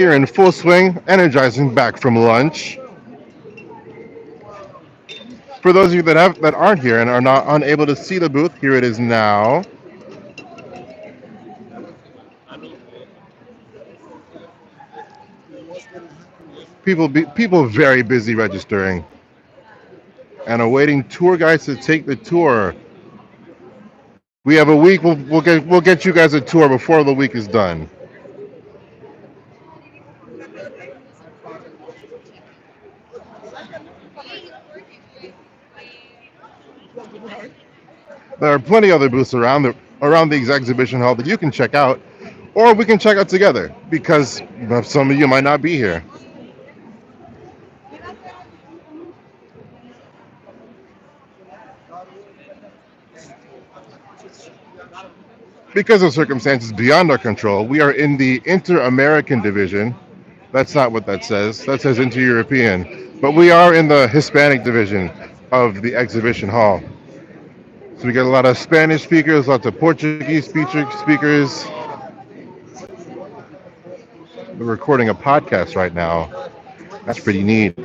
Here in full swing, energizing back from lunch. For those of you that aren't here and are not unable to see the booth, here it is now. People very busy registering and awaiting tour guides to take the tour. We have a week. We'll get you guys a tour before the week is done. There are plenty other booths around the exhibition hall that you can check out, or we can check out together because some of you might not be here. Because of circumstances beyond our control, we are in the Inter-American division. That's not what that says. That says Inter-European. But we are in the Hispanic division of the exhibition hall. So we get a lot of Spanish speakers, lots of Portuguese speakers. We're recording a podcast right now. That's pretty neat.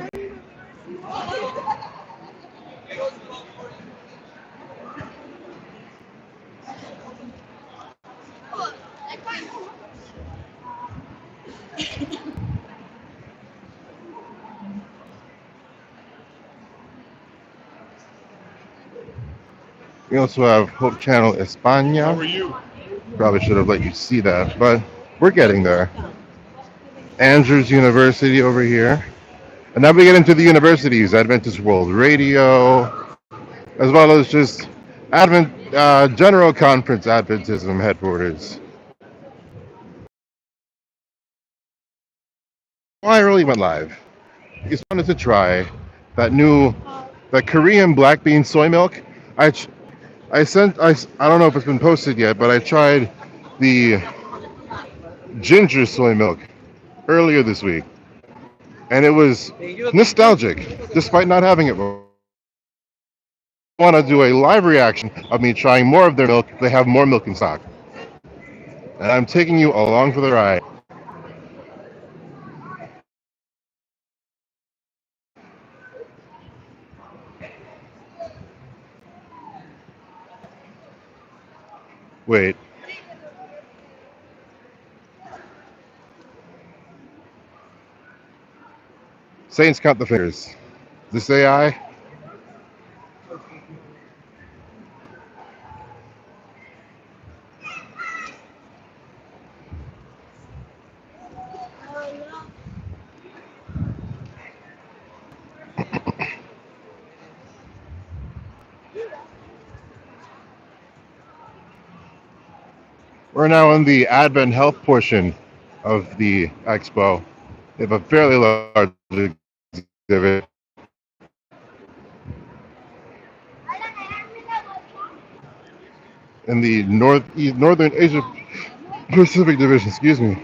We also have Hope Channel España. Probably should have let you see that, but we're getting there. Andrews University over here. And now we get into the universities, Adventist World Radio, as well as just General Conference Adventism headquarters. I really went live. Just wanted to try that Korean black bean soy milk. I ch- I don't know if it's been posted yet, but I tried the ginger soy milk earlier this week, and it was nostalgic, despite not having it before. I want to do a live reaction of me trying more of their milk. They have more milk in stock, and I'm taking you along for the ride. Wait, Saints count the fingers. This AI. We're now in the Advent Health portion of the expo. They have a fairly large exhibit in the Northern Asia Pacific division. Excuse me.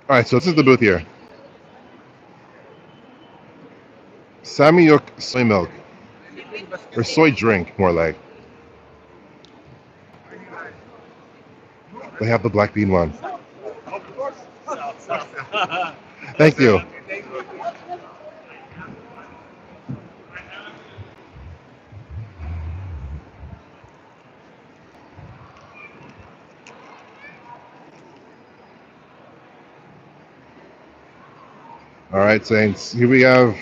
All right, so this is the booth here. Samyuk soy milk, or soy drink, more like. They have the black bean one. Thank you. All right, Saints. Here we have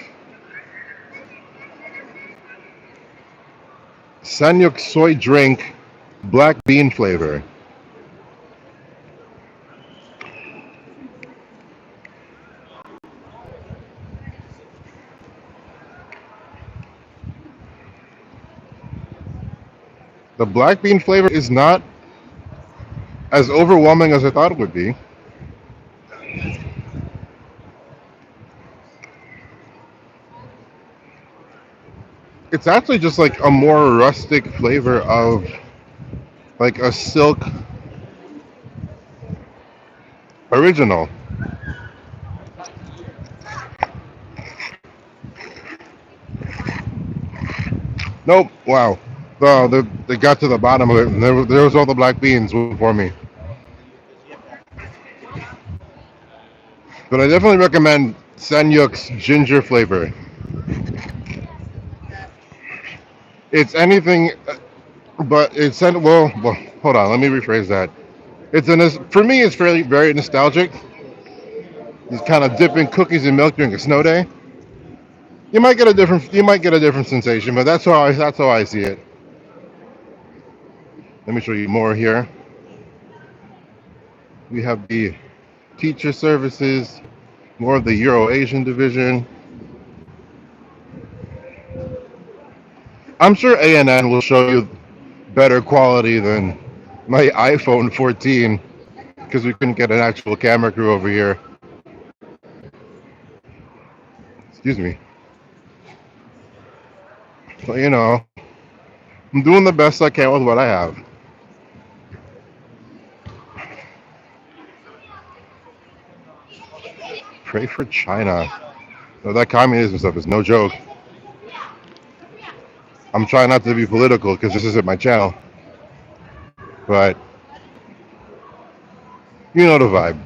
Sanyuk soy drink, black bean flavor. The black bean flavor is not as overwhelming as I thought it would be. It's actually just like a more rustic flavor of like a silk original. Nope. Wow. They got to the bottom of it, and there was all the black beans waiting for me. But I definitely recommend Sanyuk's ginger flavor. It's anything, but it's well. Hold on, let me rephrase that. For me, it's fairly very nostalgic. Just kind of dipping cookies in milk during a snow day. You might get a different sensation, but that's how I see it. Let me show you more here. We have the teacher services, more of the Euro Asian division. I'm sure ANN will show you better quality than my iPhone 14 because we couldn't get an actual camera crew over here. Excuse me. But I'm doing the best I can with what I have. Pray for China. No, that communism stuff is no joke. I'm trying not to be political because this isn't my channel. But you know the vibe.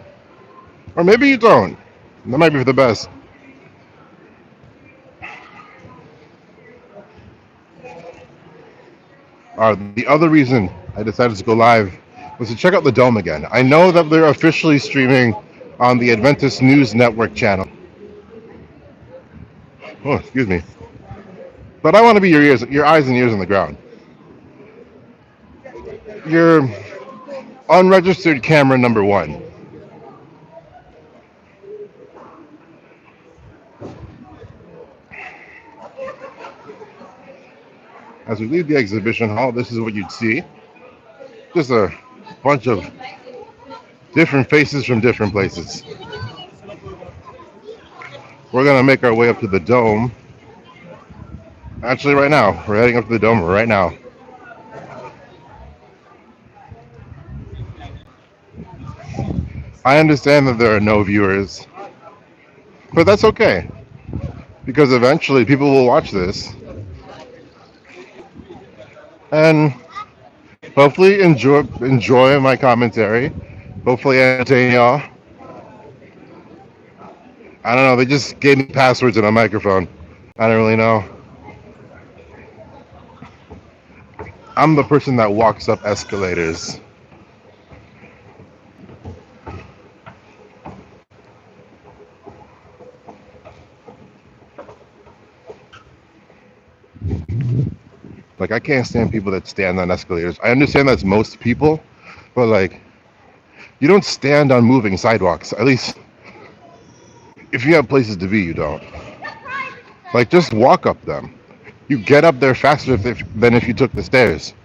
Or maybe you don't. That might be for the best. The other reason I decided to go live was to check out the Dome again. I know that they're officially streaming on the Adventist News Network channel. Oh, excuse me. But I want to be your eyes and ears on the ground. Your unregistered camera number one. As we leave the exhibition hall, this is what you'd see. Just a bunch of different faces from different places. We're going to make our way up to the Dome. Actually, right now. We're heading up to the Dome right now. I understand that there are no viewers, but that's okay. Because eventually people will watch this and hopefully enjoy my commentary. Hopefully entertain y'all. I don't know, they just gave me passwords and a microphone. I don't really know. I'm the person that walks up escalators. Like, I can't stand people that stand on escalators. I understand that's most people, but like, you don't stand on moving sidewalks. At least, if you have places to be, you don't. Like, just walk up them. You get up there faster than if you took the stairs.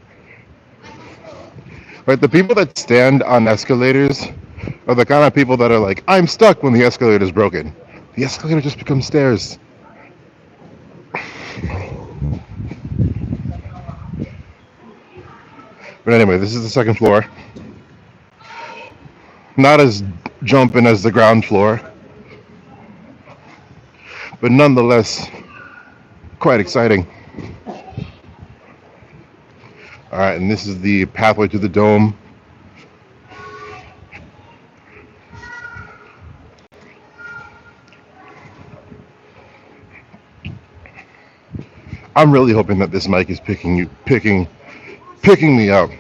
Right? The people that stand on escalators are the kind of people that are like, I'm stuck when the escalator is broken. The escalator just becomes stairs. But anyway, this is the second floor. Not as jumping as the ground floor, but nonetheless quite exciting. All right, and this is the pathway to the Dome. I'm really hoping that this mic is picking me up,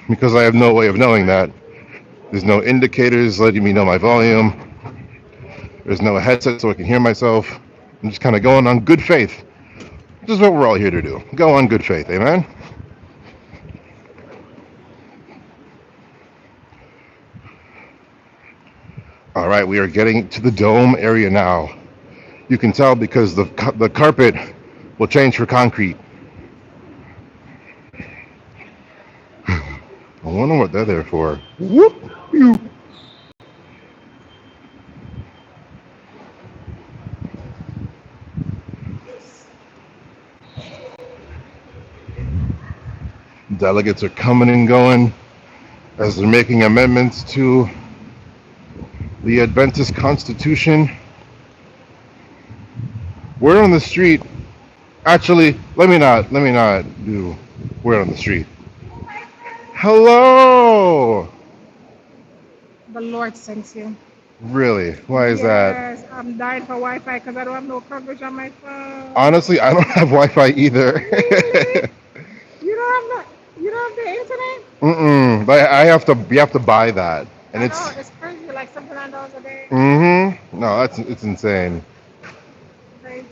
because I have no way of knowing that. There's no indicators letting me know my volume. There's no headset so I can hear myself. I'm just kind of going on good faith. This is what we're all here to do. Go on good faith, amen? All right, we are getting to the Dome area now. You can tell because the carpet will change for concrete. I wonder what they're there for. Whoop! You. Delegates are coming and going as they're making amendments to the Adventist Constitution. We're on the street. Actually, let me not do We're on the street. Hello. The Lord sent you. Really? Why is that? Yes, I'm dying for Wi-Fi because I don't have no coverage on my phone. Honestly, I don't have Wi-Fi either. Really? You don't have the internet? Mm-mm. But I have to. You have to buy that, and I know, it's. it's crazy, like $79 a day. Mm-hmm. No, that's it's insane. Crazy.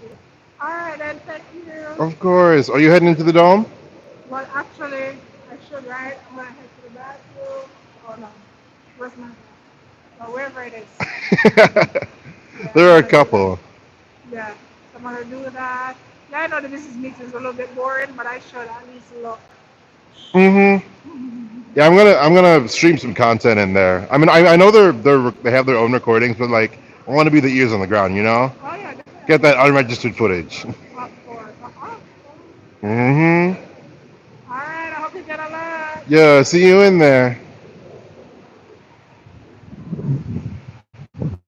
All right, then, thank you. Of course. Are you heading into the dome? Well, actually, I should, right? I'm gonna head to the bathroom. Oh no, where's my bathroom? Or wherever it is. Yeah, There I'm are a gonna do that. couple. Yeah, so I'm gonna do that. Yeah, I know the business meeting is a little bit boring, but I should at least look. Mm-hmm. Yeah, I'm gonna stream some content in there. I mean, I know they have their own recordings, but like I want to be the ears on the ground, you know? Oh yeah, Get that definitely. unregistered footage. Of course. Of course. Mm-hmm. All right, I hope you get a lot. Yeah, see you in there.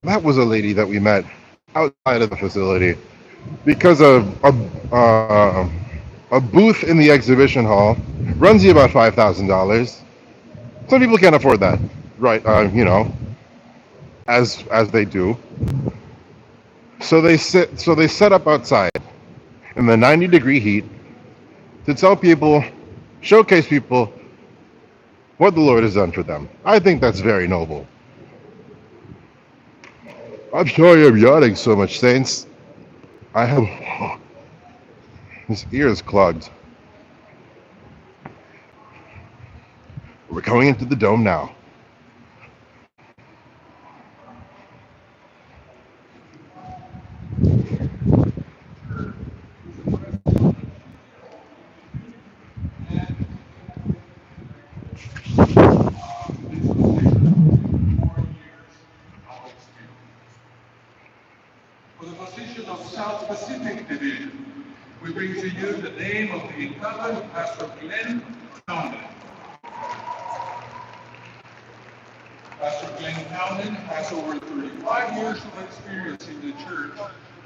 That was a lady that we met outside of the facility because of a booth in the exhibition hall runs you about $5,000. Some people can't afford that, right? As they do. So they set up outside in the 90-degree heat to tell people, showcase people what the Lord has done for them. I think that's very noble. I'm sorry I'm yawning so much, Saints. I have his ears clogged. We're coming into the dome now. For the position of South Pacific Division, we bring to you the name of the incumbent, Pastor Glenn Townend. Pastor Glenn Townend has over 35 years of experience in the church.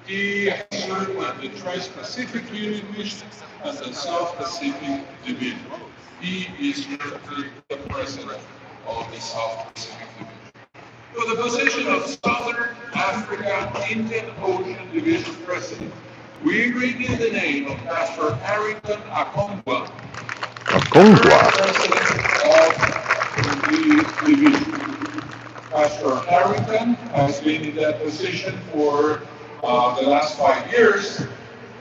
He has served in the Tri-Pacific Union Mission and the South Pacific Division. He is currently the president of the South Pacific Division. For the position of Southern Africa Indian Ocean Division President, we bring you the name of Pastor Harrington Akongwa, Akongwa, president of the division. Pastor Harrington has been in that position for the last 5 years,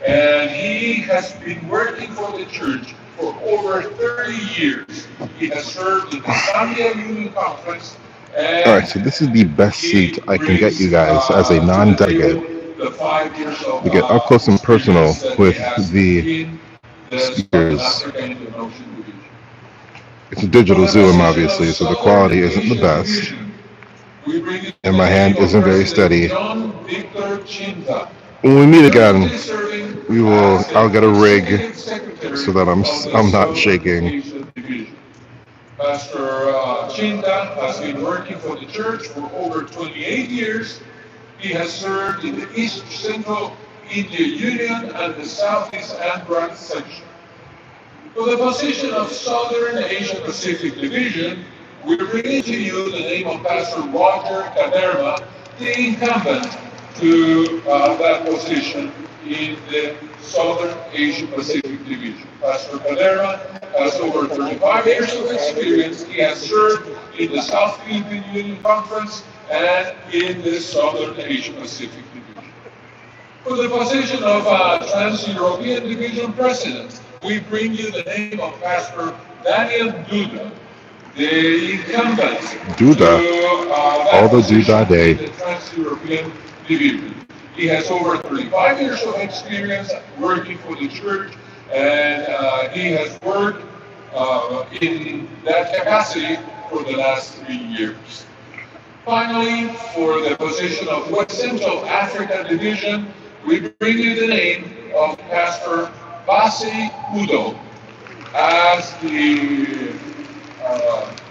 and he has been working for the church for over 30 years. He has served in the Zambia Union Conference. And all right, so this is the best seat I can get you guys as a non-delegate to get up close and personal with the speakers. It's a digital Zoom, obviously, so the quality isn't the best, and my hand isn't very steady. When we meet again, I'll get a rig so that I'm not shaking. Pastor Chinta has been working for the church for over 28 years. He has served in the East Central India Union and the Southeast Andhra section. For the position of Southern Asia Pacific Division, we bring to you the name of Pastor Roger Kaderma, the incumbent to that position in the Southern Asia Pacific Division. Pastor Kaderma has over 35 years of experience. He has served in the South Philippine Union Conference and in the Southern Asia Pacific Division. For the position of Trans-European Division President, we bring you the name of Pastor Daniel Duda, the incumbent Duda, to all the Duda Day. The Trans-European Division. He has over 35 years of experience working for the church, and he has worked in that capacity for the last 3 years. Finally, for the position of West Central Africa Division, we bring you the name of Pastor Basi Udo as the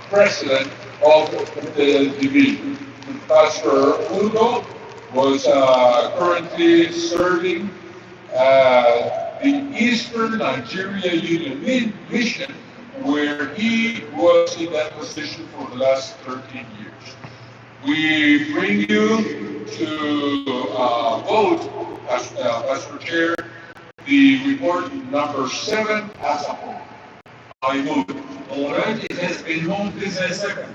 president of the division. Pastor Udo was currently serving the Eastern Nigeria Union Mission, where he was in that position for the last 13 years. We bring you to vote as per chair the report number 7 as a whole. I move. All right, it has been moved. This is second.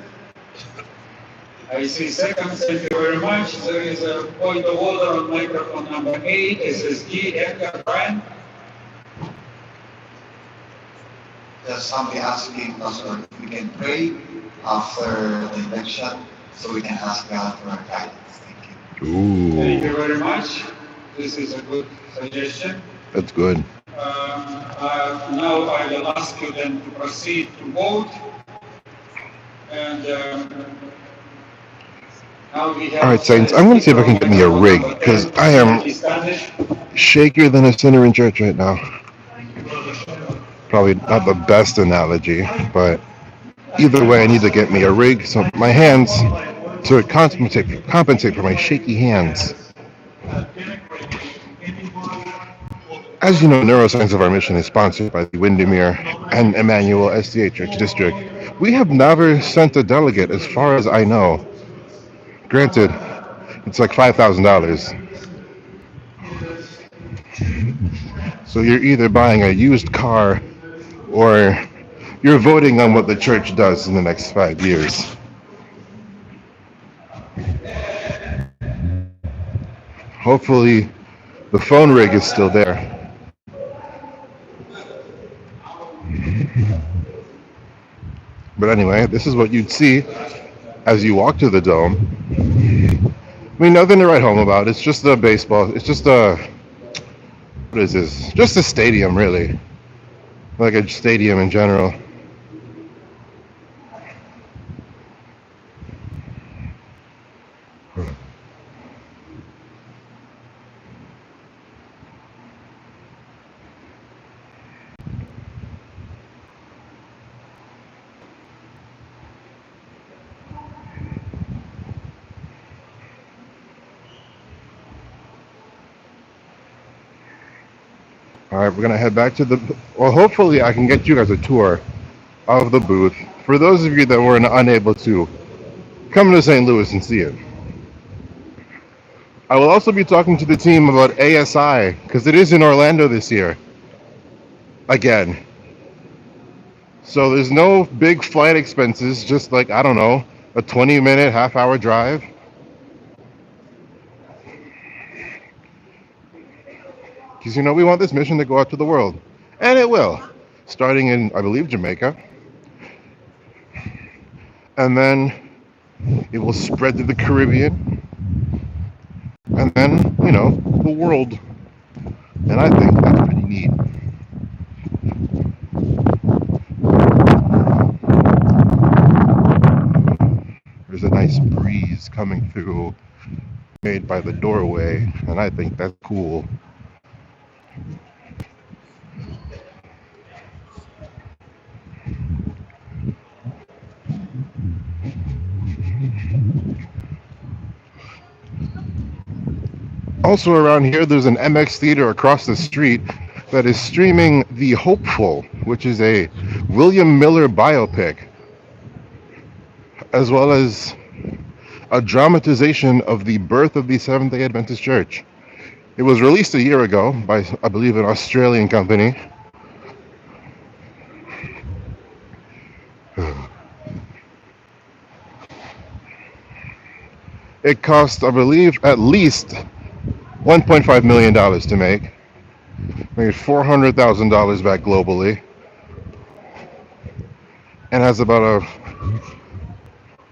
I see second. Thank you very much. There is a point of order on microphone number 8. SSG Edgar Bryan. Just humbly asking Pastor if we can pray after the election so we can ask God for our guidance. Thank you. Thank you Ooh, very much. This is a good suggestion. that's good. Now I will ask you then to proceed to vote. And now we have. All right, Saints, I'm going to see if I can get me a rig because I am shakier than a sinner in church right now. Probably not the best analogy, but either way, I need to get me a rig so my hands to compensate for my shaky hands. As you know, Neuroscience of Our Mission is sponsored by the Windermere and Emmanuel SDA Church District. We have never sent a delegate, as far as I know. Granted, it's like $5,000. So you're either buying a used car or you're voting on what the church does in the next 5 years. Hopefully, the phone rig is still there. But anyway, this is what you'd see as you walk to the dome. I mean, nothing to write home about. It's just a baseball. It's just a, what is this? Just a stadium, really. Like a stadium in general. All right, we're gonna head back to the. Well, hopefully, I can get you guys a tour of the booth. For those of you that were unable to come to St. Louis and see it, I will also be talking to the team about ASI because it is in Orlando this year again. So there's no big flight expenses, just like, I don't know, a 20-minute, half-hour drive. Because, you know, we want this mission to go out to the world. And it will. Starting in, I believe, Jamaica. And then it will spread to the Caribbean. And then, you know, the world. And I think that's pretty neat. There's a nice breeze coming through, made by the doorway, and I think that's cool. Also around here, there's an MX Theater across the street that is streaming The Hopeful, which is a William Miller biopic, as well as a dramatization of the birth of the Seventh-day Adventist Church. It was released a year ago by, I believe, an Australian company. It cost, I believe, at least $1.5 million to make. Made $400,000 back globally. And has about a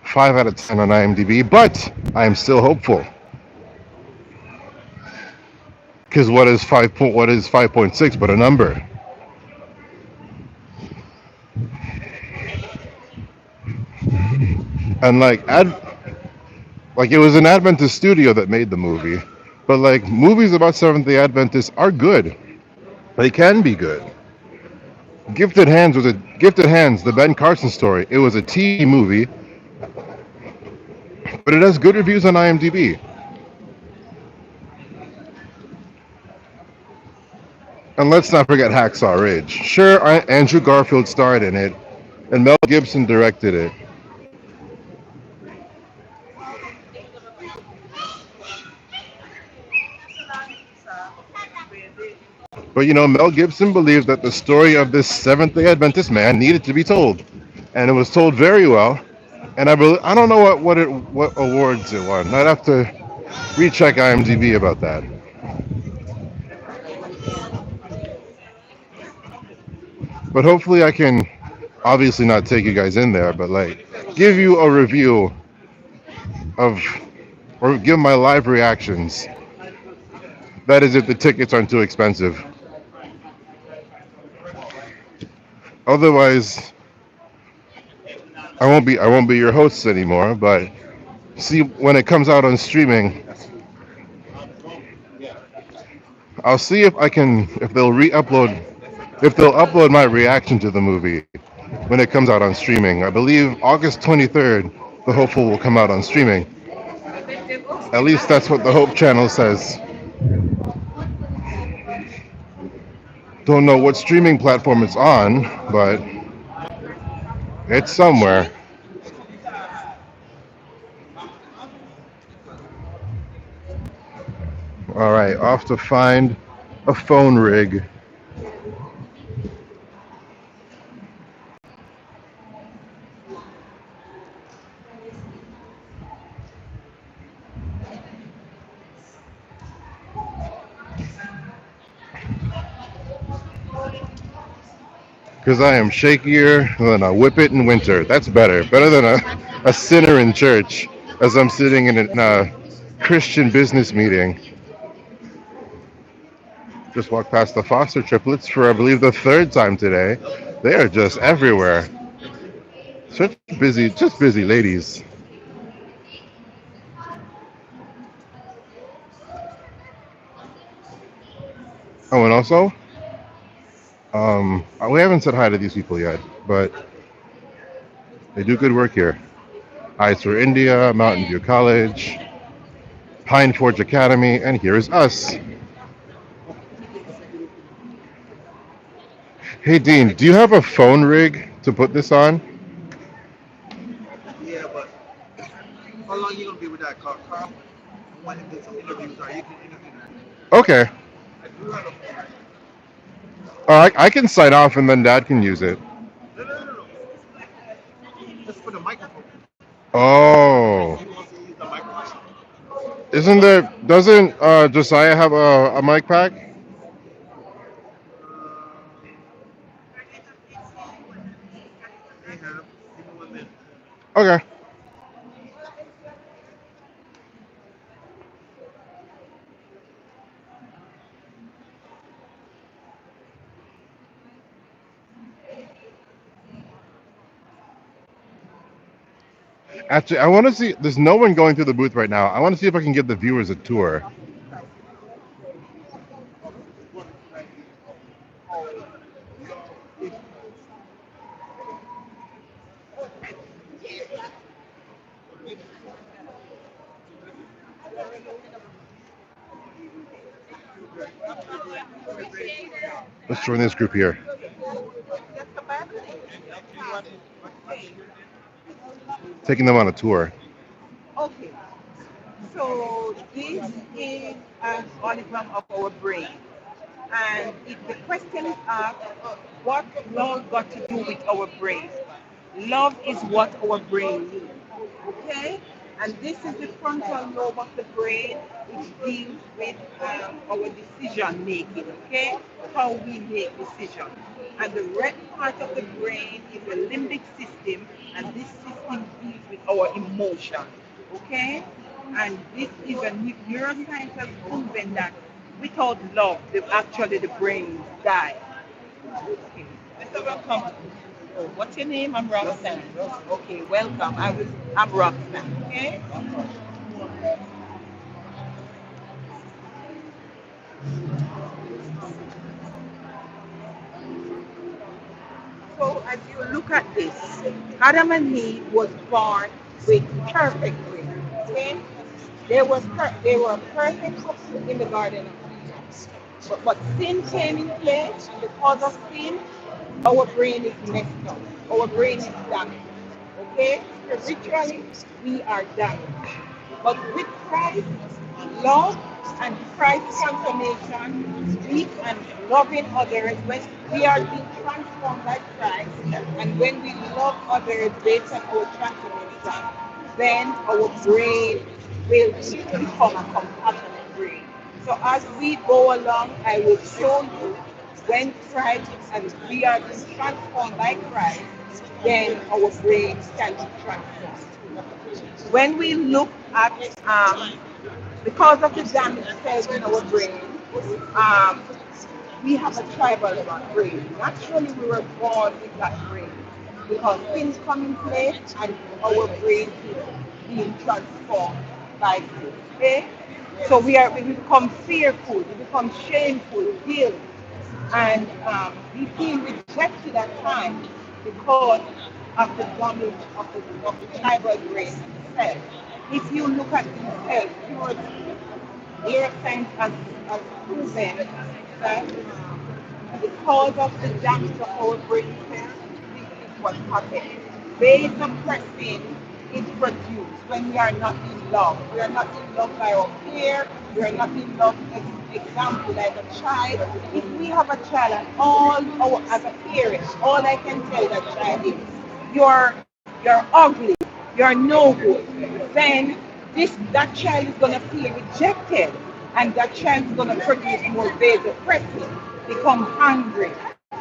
5 out of 10 on IMDb, but I am still hopeful. Because what is 5.6 but a number? And like it was an Adventist studio that made the movie, but like movies about Seventh-day Adventists are good. They can be good. Gifted Hands, the Ben Carson story. It was a TV movie, but it has good reviews on IMDb. And let's not forget Hacksaw Ridge. Sure, Andrew Garfield starred in it, and Mel Gibson directed it. But Mel Gibson believed that the story of this Seventh Day Adventist man needed to be told, and it was told very well. And I don't know what awards it won. I'd have to recheck IMDb about that. But hopefully, I can obviously not take you guys in there, but like give you a review of or give my live reactions. That is, if the tickets aren't too expensive. Otherwise, I won't be your host anymore. But see, when it comes out on streaming, I'll see if they'll upload my reaction to the movie when it comes out on streaming. I believe August 23rd, The Hopeful will come out on streaming. At least that's what the Hope channel says. Don't know what streaming platform it's on, but it's somewhere. All right, off to find a phone rig. Because I am shakier than a whippet in winter. That's better. Better than a sinner in church as I'm sitting in a Christian business meeting. Just walked past the Foster triplets for, I believe, the third time today. They are just everywhere. Just busy ladies. Oh, and also, we haven't said hi to these people yet, but they do good work here. Eyes for India, Mountain View College, Pine Forge Academy, and here's us. Hey, Dean, do you have a phone rig to put this on? Yeah, but how long you gonna be with that car, Carl? I want to do some interviews, or you can interview that. Okay. I do have a phone. I can sign off and then Dad can use it. No, no, no, no. Just for the microphone. Oh. You want to use the microphone? Doesn't Josiah have a mic pack? They have. Give me 1 minute. Okay. Actually, I want to see. There's no one going through the booth right now. I want to see if I can give the viewers a tour. Let's join this group here. Taking them on a tour. Okay, so this is an hologram of our brain. And if the question is asked, what love got to do with our brain? Love is what our brain needs. Okay? And this is the frontal lobe of the brain, which deals with our decision making, okay? How we make decisions. And the red part of the brain is the limbic system, and this system deals with our emotions, okay? And this is a neuroscience has proven that without love, actually the brain dies. Okay. Mr. Welcome. Oh, what's your name? I'm Roxanne. Okay, welcome. I'm Roxanne. Okay. So as you look at this, Adam and Eve was born with perfect brain. Okay. They were perfect couple in the Garden of Eden. But sin came in place, and because of sin, our brain is messed up. Our brain is damaged. Okay? Spiritually, we are damaged. But with Christ, love and Christ's transformation, we and loving others, when we are being transformed by Christ, and when we love others based on our transformation, then our brain will become a compassionate brain. So as we go along, I will show you when Christ and we are being transformed by Christ, then our brains can be transformed. When we look at because of the damage cells in our brain, um, we have a tribal brain. Naturally, we were born with that brain because things come in place and our brain is being transformed by sin. Okay? So we become fearful, we become shameful, guilt, and we feel rejected at times because of the damage of the tribal brain itself. If you look at these cells, neuroscience has proven that because of the damage of our brain cells, this is what happens. Vasopressin is produced when we are not in love. We are not in love by our peer. We are not in love, example, like a child. If we have a child and as a parent, all I can tell that child is, you're ugly, you're no good, then that child is going to feel rejected, and that child is going to produce more vasopressin, become hungry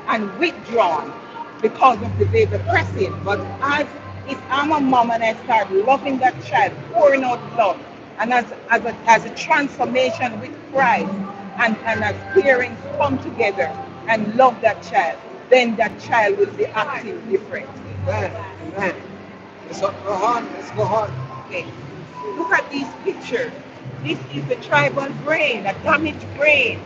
and withdrawn because of the vasopressin. But if I'm a mom and I start loving that child, pouring out love, and as a transformation with Christ, and as parents come together and love that child, then that child will be acting different. Amen. Amen. Go on. Let's go on. Okay. Look at these pictures. This is the tribal brain, a damaged brain.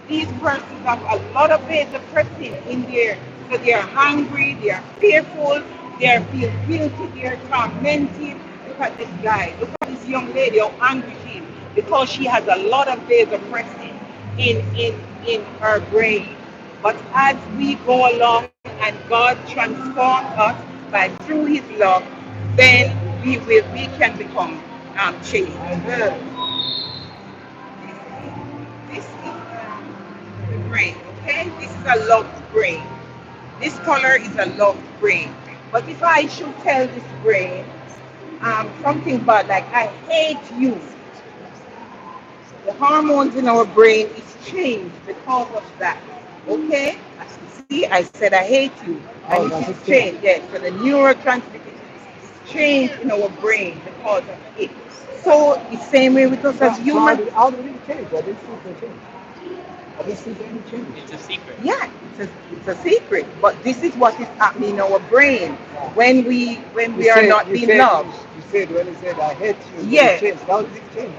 These persons have a lot of vasopressin in there. So they are hungry, they are fearful, they feel guilty, they are tormented. Look at this guy. Look at this young lady, how angry she is. Because she has a lot of vasopressin in her brain. But as we go along and God transforms us by through his love, then we can become changed. This is the brain, okay? This is a loved brain. This color is a loved brain. But if I should tell this brain something bad, like I hate you, the hormones in our brain is changed because of that. Okay? See, I said I hate you. And it is changed. Yes, so the neurotransmitter is changed in our brain because of it. So the same way with us as humans. How did it change? I didn't see the change. I didn't see any change. It's a secret. Yeah, it's a secret. But this is what is happening in our brain when we are not being loved. You said when you said I hate you. Yeah. How did it change?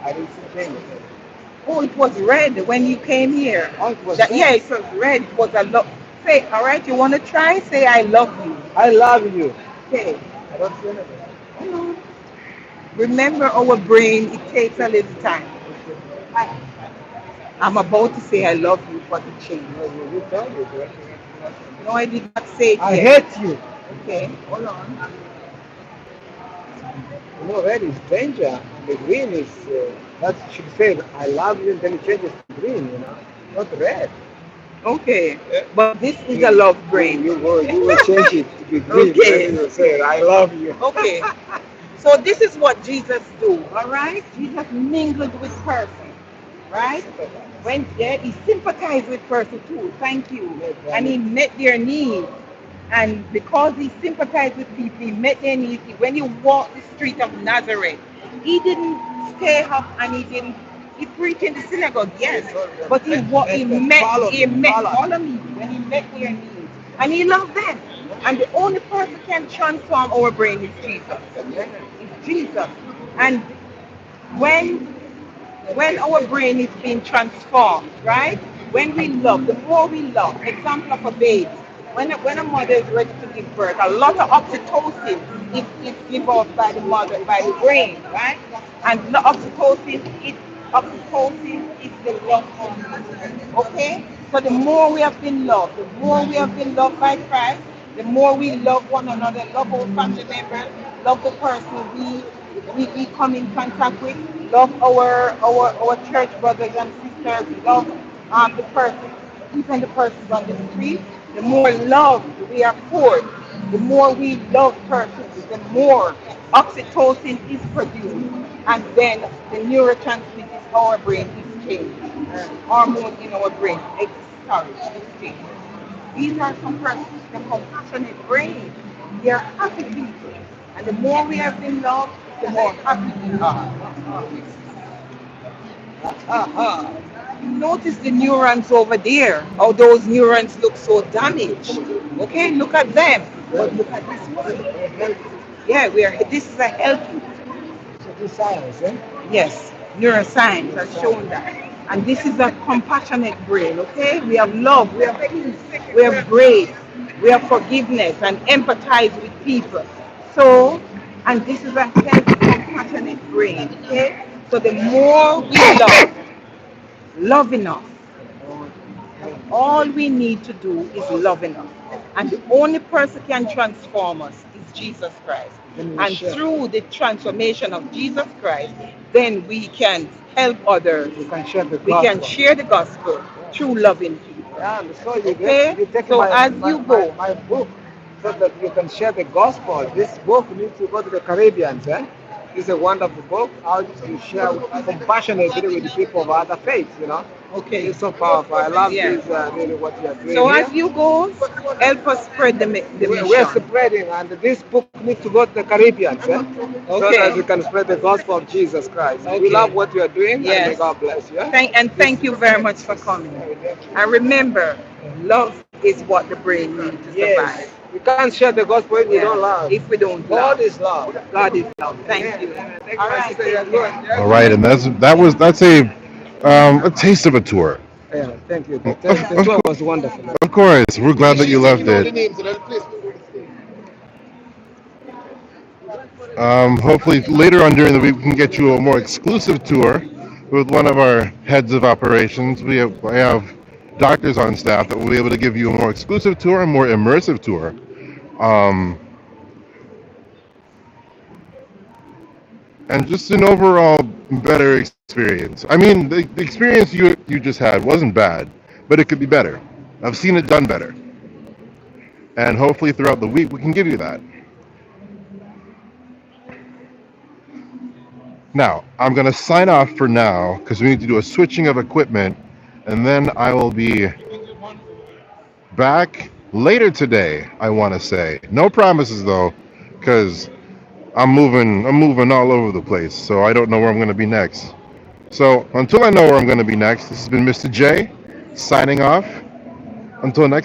I didn't see change. Oh, it was red when you came here. Oh, it was Yeah, red. it was red. It was a lot. Say, all right, you want to try? Say, I love you. I love you. Okay. I don't see anything. Remember, our brain, it takes a little time. I'm about to say I love you for the change. No, you tell me. No, I did not say it I yet. hate you. Okay, hold on. You know, red is danger. The green is, that should say, I love you, and then it changes to green, not red. Okay, but this is a love brain. You will change it to be green. Okay. Then you say, I love you. Okay, so this is what Jesus do, all right? Jesus mingled with person, right? He sympathized with person too, thank you. And he met their needs. And because he sympathized with people, he met their needs. When he walked the street of Nazareth, he didn't stay up and he preached in the synagogue, yes. But he met, follow me, when he met their needs. And he loved them. And the only person can transform our brain is Jesus. It's Jesus. And when our brain is being transformed, right? When we love, the more we love, example of a baby, when a mother is ready to give birth, a lot of oxytocin is given off by the mother, by the brain, right? And the oxytocin is the love hormone. Okay? So the more we have been loved, the more we have been loved by Christ, the more we love one another, love our family members, love the person we come in contact with, love our church brothers and sisters, love the person, even the persons on the street. The more love we are poured, the more we love persons, the more oxytocin is produced, and then the neurotransmitters in our brain is changed. Hormone in our brain, sorry, is changed. These are some persons with a compassionate brain. They are happy people. And the more we have been loved, the more happy we are. Notice the neurons over there, how those neurons look so damaged. Okay, look at them. But look at this one. Yeah, this is a healthy. So this science, eh? Yes, neuroscience has shown that. And this is a compassionate brain, okay? We have love, we have peace, we have grace, we have forgiveness and empathize with people. So, and this is a healthy, compassionate brain, okay? So the more we love enough. All we need to do is love enough. And the only person can transform us is Jesus Christ. And through the transformation of Jesus Christ, then we can help others. You can share the We gospel. can share the gospel through loving people. Yeah, so you Okay? you take So as you go, my book so that you can share the gospel. This book needs to go to the Caribbeans, eh? It's a wonderful book. How you share compassionately with the people of other faiths, you know. okay. It's so powerful. I love Yeah. this, really what you are doing So here. as you go, help us spread the We're mission. spreading, and this book needs to go to the Caribbeans, eh? So Okay. that we can spread the gospel of Jesus Christ. Okay. We love what you are doing, and may Yes. God bless you. eh? Thank you very much for coming. And remember, love is what the brain needs to survive. Yes. We can't share the gospel if we don't love. If we don't God love. is love. God is love. Thank you. Thank you, All my right. sister. You're good. You're All right, and that's a taste of a tour. Yeah, thank you. The tour was wonderful. Of course, we're glad that you loved it. Hopefully later on during the week we can get you a more exclusive tour with one of our heads of operations. I have doctors on staff that will be able to give you a more exclusive tour, a more immersive tour. And just an overall better experience. I mean, the experience you just had wasn't bad, but it could be better. I've seen it done better. And hopefully throughout the week we can give you that. Now, I'm going to sign off for now because we need to do a switching of equipment, and then I will be back later today, I want to say. No promises though, because I'm moving all over the place, so I don't know where I'm going to be next. So until I know where I'm going to be next, this has been Mr. J signing off. Until next